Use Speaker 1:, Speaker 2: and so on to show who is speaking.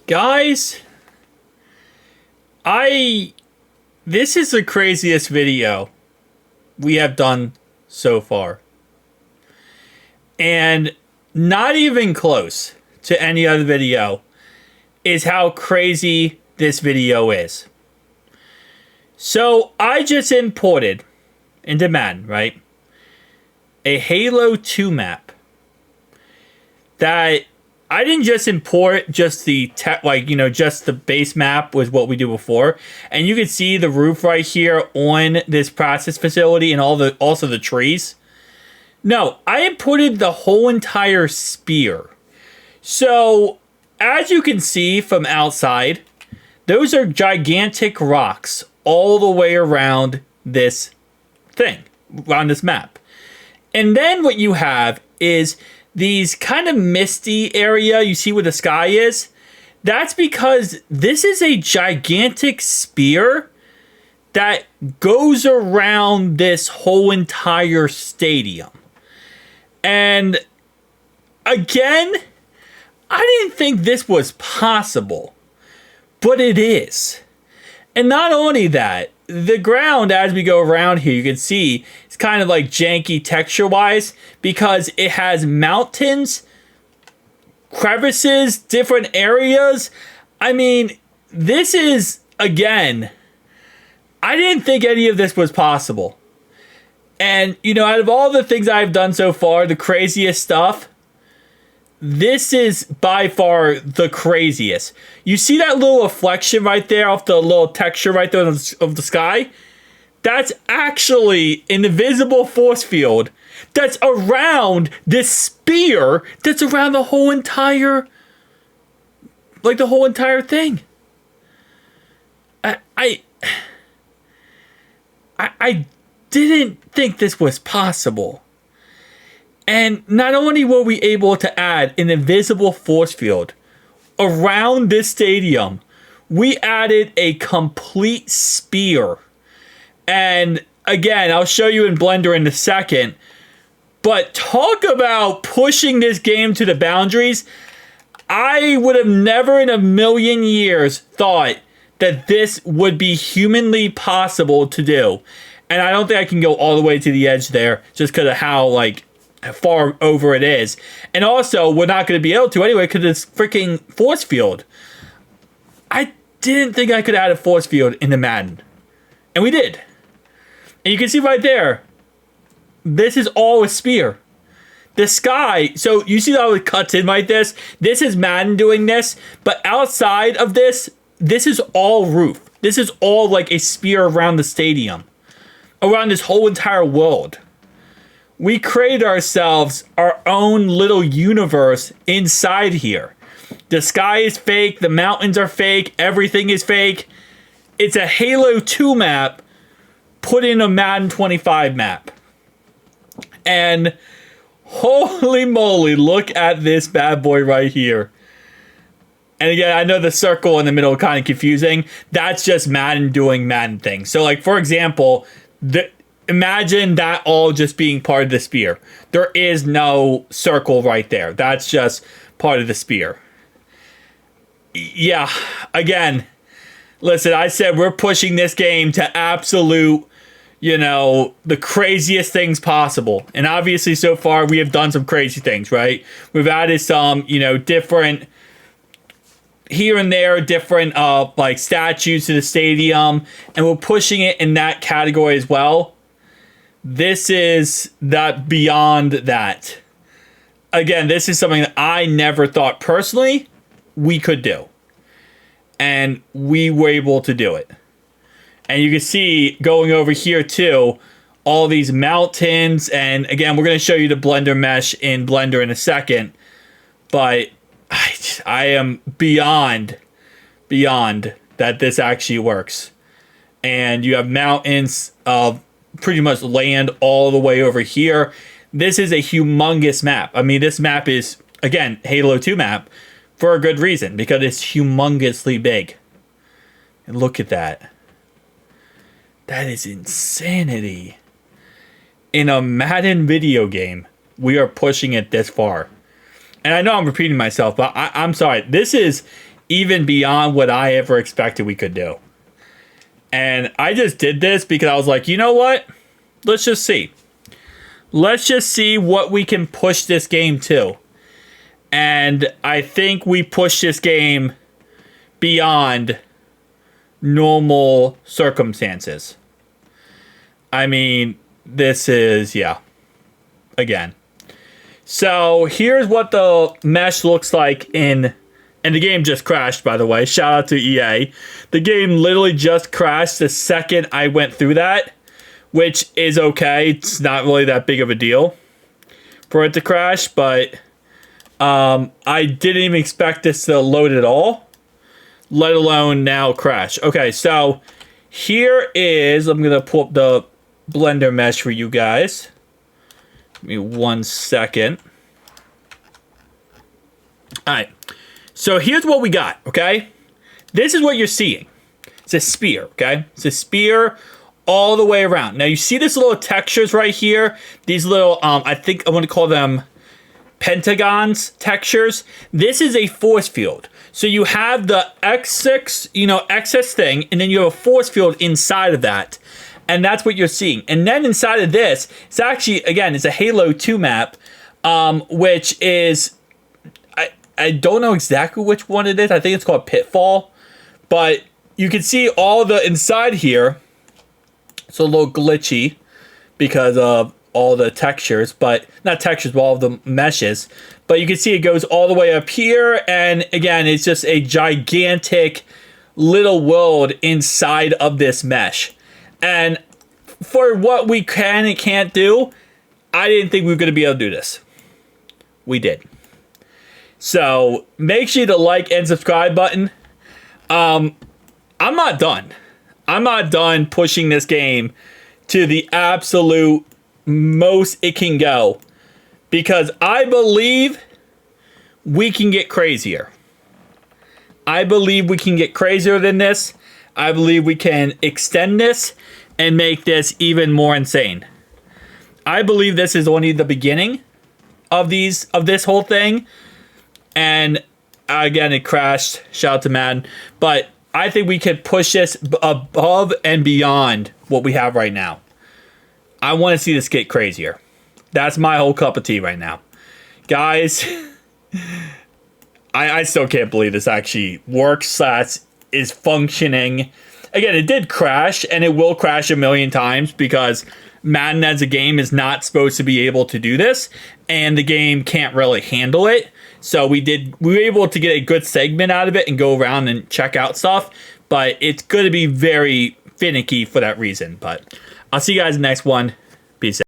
Speaker 1: Guys, this is the craziest video we have done so far. And not even close to any other video is how crazy this video is. So I just imported into Madden, right? A Halo 2 map that I didn't just import just the just the base map was what we do before. And you can see the roof right here on this process facility and also the trees. No, I imported the whole entire sphere. So, as you can see from outside, those are gigantic rocks all the way around this thing, around this map. And then what you have is these kind of misty area, you see where the sky is? That's because this is a gigantic sphere that goes around this whole entire stadium. And again, I didn't think this was possible, but it is. And not only that, the ground as we go around here, you can see it's kind of like janky texture wise because it has mountains, crevices, different areas. I mean, this is, again, I didn't think any of this was possible. And, out of all the things I've done so far, the craziest stuff, this is by far the craziest. You see that little reflection right there off the little texture right there of the sky? That's actually an invisible force field that's around this sphere that's around the whole entire, thing. I didn't think this was possible. And not only were we able to add an invisible force field around this stadium, we added a complete sphere. And again, I'll show you in Blender in a second. But talk about pushing this game to the boundaries. I would have never in a million years thought that this would be humanly possible to do. And I don't think I can go all the way to the edge there just because of how, far over it is. And also, we're not going to be able to anyway because it's freaking force field. I didn't think I could add a force field into Madden. And we did. And you can see right there, this is all a sphere. The sky, so you see how it cuts in like this? This is Madden doing this, but outside of this, this is all roof. This is all like a sphere around the stadium. Around this whole entire world. We create ourselves our own little universe inside here. The sky is fake, the mountains are fake, everything is fake. It's a Halo 2 map put in a Madden 25 map. And holy moly, look at this bad boy right here. And again, I know the circle in the middle is kind of confusing. That's just Madden doing Madden things. So for example, imagine that all just being part of the sphere. There is no circle right there. That's just part of the sphere. Yeah, again, listen, I said we're pushing this game to absolute, the craziest things possible. And obviously so far we have done some crazy things, right? We've added some, different here and there, different statues to the stadium, and we're pushing it in that category as well. This is that beyond that. Again, this is something that I never thought personally we could do. And we were able to do it. And you can see going over here too, all these mountains. And again, we're going to show you the Blender mesh in Blender in a second. But I am beyond that this actually works. And you have mountains of pretty much land all the way over here. This is a humongous map. I mean, this map is, again, Halo 2 map for a good reason, because it's humongously big. And look at that. That is insanity. In a Madden video game, we are pushing it this far. And I know I'm repeating myself, but I'm sorry. This is even beyond what I ever expected we could do. And I just did this because I was like, you know what? Let's just see. Let's just see what we can push this game to. And I think we pushed this game beyond normal circumstances. I mean, this is, yeah. Again. So, here's what the mesh looks like in... And the game just crashed, by the way. Shout out to EA. The game literally just crashed the second I went through that. Which is okay. It's not really that big of a deal for it to crash. But I didn't even expect this to load at all. Let alone now crash. Okay, so here is... I'm going to pull up the Blender mesh for you guys. Give me 1 second. Alright. So here's what we got, okay? This is what you're seeing. It's a spear, okay? It's a spear all the way around. Now you see these little textures right here? These little, I think I want to call them pentagons textures. This is a force field. So you have the X6, excess thing, and then you have a force field inside of that. And that's what you're seeing. And then inside of this, it's actually, again, it's a Halo 2 map, which is... I don't know exactly which one it is. I think it's called Pitfall. But you can see all the inside here. It's a little glitchy because of all the textures. But not textures, but all of the meshes. But you can see it goes all the way up here. And again, it's just a gigantic little world inside of this mesh. And for what we can and can't do, I didn't think we were going to be able to do this. We did. So, make sure to like and subscribe button. I'm not done. I'm not done pushing this game to the absolute most it can go. Because I believe we can get crazier. I believe we can get crazier than this. I believe we can extend this and make this even more insane. I believe this is only the beginning of this whole thing. And again, it crashed. Shout out to Madden. But I think we could push this above and beyond what we have right now. I want to see this get crazier. That's my whole cup of tea right now. Guys, I still can't believe this actually works. Is functioning. Again, it did crash, and it will crash a million times because Madden as a game is not supposed to be able to do this, and the game can't really handle it. So we were able to get a good segment out of it and go around and check out stuff, but it's going to be very finicky for that reason. But I'll see you guys in the next one. Peace out.